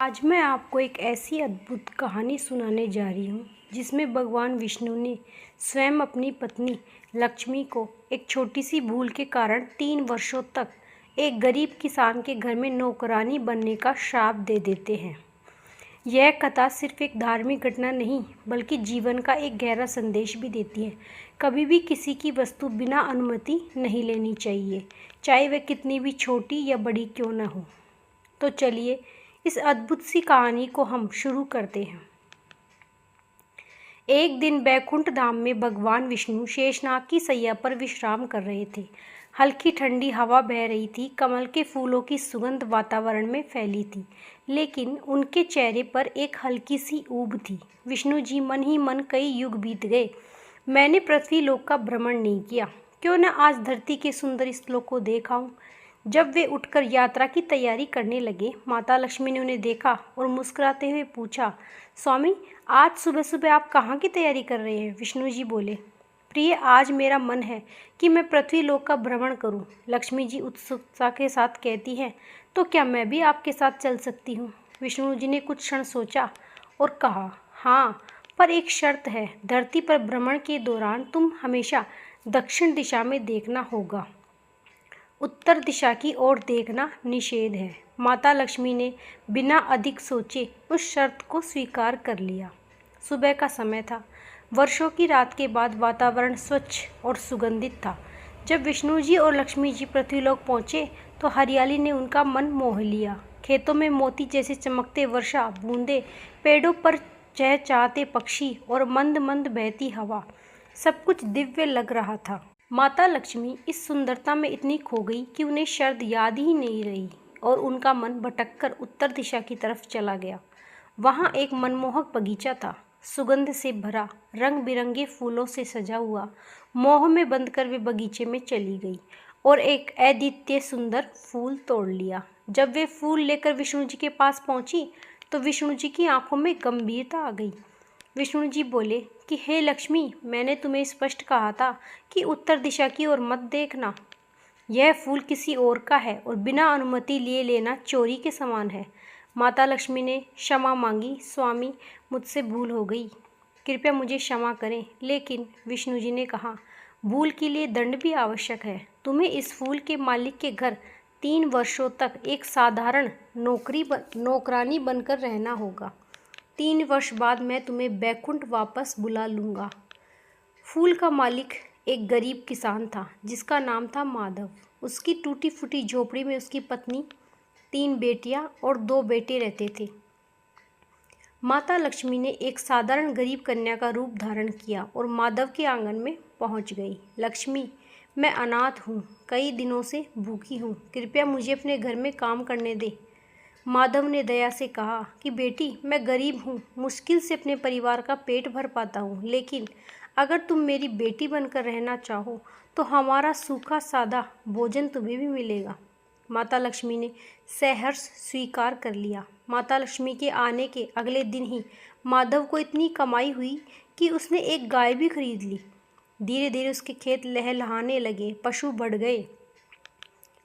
आज मैं आपको एक ऐसी अद्भुत कहानी सुनाने जा रही हूँ जिसमें भगवान विष्णु ने स्वयं अपनी पत्नी लक्ष्मी को एक छोटी सी भूल के कारण 3 वर्षों तक एक गरीब किसान के घर में नौकरानी बनने का श्राप दे देते हैं। यह कथा सिर्फ एक धार्मिक घटना नहीं बल्कि जीवन का एक गहरा संदेश भी देती है। कभी भी किसी की वस्तु बिना अनुमति नहीं लेनी चाहिए, चाहे वह कितनी भी छोटी या बड़ी क्यों न हो। तो चलिए इस अद्भुत सी कहानी को हम शुरू करते हैं। एक दिन बैकुंठ धाम में भगवान विष्णु शेषनाग की सैया पर विश्राम कर रहे थे। हल्की ठंडी हवा बह रही थी, कमल के फूलों की सुगंध वातावरण में फैली थी, लेकिन उनके चेहरे पर एक हल्की सी ऊब थी। विष्णु जी, मन ही मन कई युग बीत गए, मैंने पृथ्वी लोक का भ्रमण नहीं किया, क्यों न आज धरती के सुंदर श्लोक को देखाऊं। जब वे उठकर यात्रा की तैयारी करने लगे, माता लक्ष्मी ने उन्हें देखा और मुस्कुराते हुए पूछा, स्वामी, आज सुबह सुबह आप कहाँ की तैयारी कर रहे हैं? विष्णु जी बोले, प्रिय, आज मेरा मन है कि मैं पृथ्वी लोक का भ्रमण करूं। लक्ष्मी जी उत्सुकता के साथ कहती हैं, तो क्या मैं भी आपके साथ चल सकती हूँ? विष्णु जी ने कुछ क्षण सोचा और कहा, हाँ, पर एक शर्त है, धरती पर भ्रमण के दौरान तुम हमेशा दक्षिण दिशा में देखना होगा, उत्तर दिशा की ओर देखना निषेध है। माता लक्ष्मी ने बिना अधिक सोचे उस शर्त को स्वीकार कर लिया। सुबह का समय था। वर्षों की रात के बाद वातावरण स्वच्छ और सुगंधित था। जब विष्णु जी और लक्ष्मी जी पृथ्वीलोक पहुँचे तो हरियाली ने उनका मन मोह लिया। खेतों में मोती जैसे चमकते वर्षा बूंदे, पेड़ों पर चहचहाते पक्षी और मंद मंद बहती हवा, सब कुछ दिव्य लग रहा था। माता लक्ष्मी इस सुंदरता में इतनी खो गई कि उन्हें शर्त याद ही नहीं रही और उनका मन भटककर उत्तर दिशा की तरफ चला गया। वहाँ एक मनमोहक बगीचा था, सुगंध से भरा, रंग बिरंगे फूलों से सजा हुआ। मोह में बंधकर वे बगीचे में चली गई और एक अद्वितीय सुंदर फूल तोड़ लिया। जब वे फूल लेकर विष्णु जी के पास पहुंची तो विष्णु जी की आंखों में गंभीरता आ गई। विष्णु जी बोले कि हे लक्ष्मी, मैंने तुम्हें स्पष्ट कहा था कि उत्तर दिशा की ओर मत देखना। यह फूल किसी और का है और बिना अनुमति लिए लेना चोरी के समान है। माता लक्ष्मी ने क्षमा मांगी, स्वामी, मुझसे भूल हो गई, कृपया मुझे क्षमा करें। लेकिन विष्णु जी ने कहा, भूल के लिए दंड भी आवश्यक है। तुम्हें इस फूल के मालिक के घर 3 वर्षों तक एक साधारण नौकरानी बनकर रहना होगा। 3 वर्ष बाद मैं तुम्हें बैकुंठ वापस बुला लूँगा। फूल का मालिक एक गरीब किसान था जिसका नाम था माधव। उसकी टूटी फूटी झोपड़ी में उसकी पत्नी, 3 बेटियां और 2 बेटे रहते थे। माता लक्ष्मी ने एक साधारण गरीब कन्या का रूप धारण किया और माधव के आंगन में पहुंच गई। लक्ष्मी, मैं अनाथ हूँ, कई दिनों से भूखी हूँ, कृपया मुझे अपने घर में काम करने दे। माधव ने दया से कहा कि बेटी, मैं गरीब हूँ, मुश्किल से अपने परिवार का पेट भर पाता हूँ, लेकिन अगर तुम मेरी बेटी बनकर रहना चाहो तो हमारा सूखा सादा भोजन तुम्हें भी मिलेगा। माता लक्ष्मी ने सहर्ष स्वीकार कर लिया। माता लक्ष्मी के आने के अगले दिन ही माधव को इतनी कमाई हुई कि उसने एक गाय भी खरीद ली। धीरे धीरे उसके खेत लहलहाने लगे, पशु बढ़ गए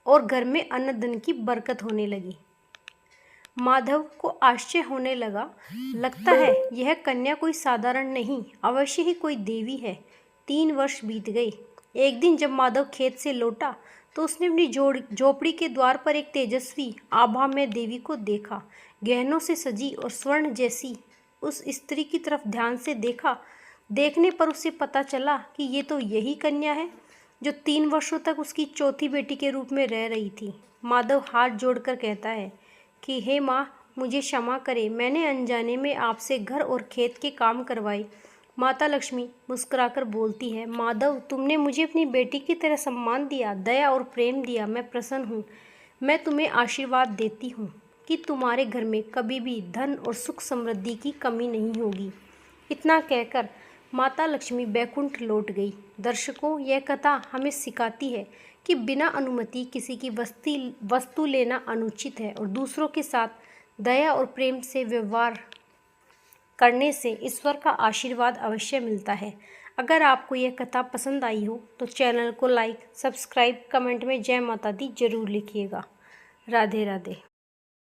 और घर में अन्न धन की बरकत होने लगी। माधव को आश्चर्य होने लगा, लगता है यह कन्या कोई साधारण नहीं, अवश्य ही कोई देवी है। 3 वर्ष बीत गए। एक दिन जब माधव खेत से लौटा तो उसने अपनी झोपड़ी के द्वार पर एक तेजस्वी आभा में देवी को देखा। गहनों से सजी और स्वर्ण जैसी उस स्त्री की तरफ ध्यान से देखा। देखने पर उसे पता चला कि ये तो यही कन्या है जो 3 वर्षों तक उसकी चौथी बेटी के रूप में रह रही थी। माधव हाथ जोड़कर कहता है कि हे माँ, मुझे क्षमा करें, मैंने अनजाने में आपसे घर और खेत के काम करवाए। माता लक्ष्मी मुस्कुराकर बोलती है, माधव, तुमने मुझे अपनी बेटी की तरह सम्मान दिया, दया और प्रेम दिया, मैं प्रसन्न हूँ। मैं तुम्हें आशीर्वाद देती हूँ कि तुम्हारे घर में कभी भी धन और सुख समृद्धि की कमी नहीं होगी। इतना कहकर माता लक्ष्मी बैकुंठ लौट गई। दर्शकों, यह कथा हमें सिखाती है कि बिना अनुमति किसी की वस्तु लेना अनुचित है और दूसरों के साथ दया और प्रेम से व्यवहार करने से ईश्वर का आशीर्वाद अवश्य मिलता है। अगर आपको यह कथा पसंद आई हो तो चैनल को लाइक, सब्सक्राइब, कमेंट में जय माता दी जरूर लिखिएगा। राधे राधे।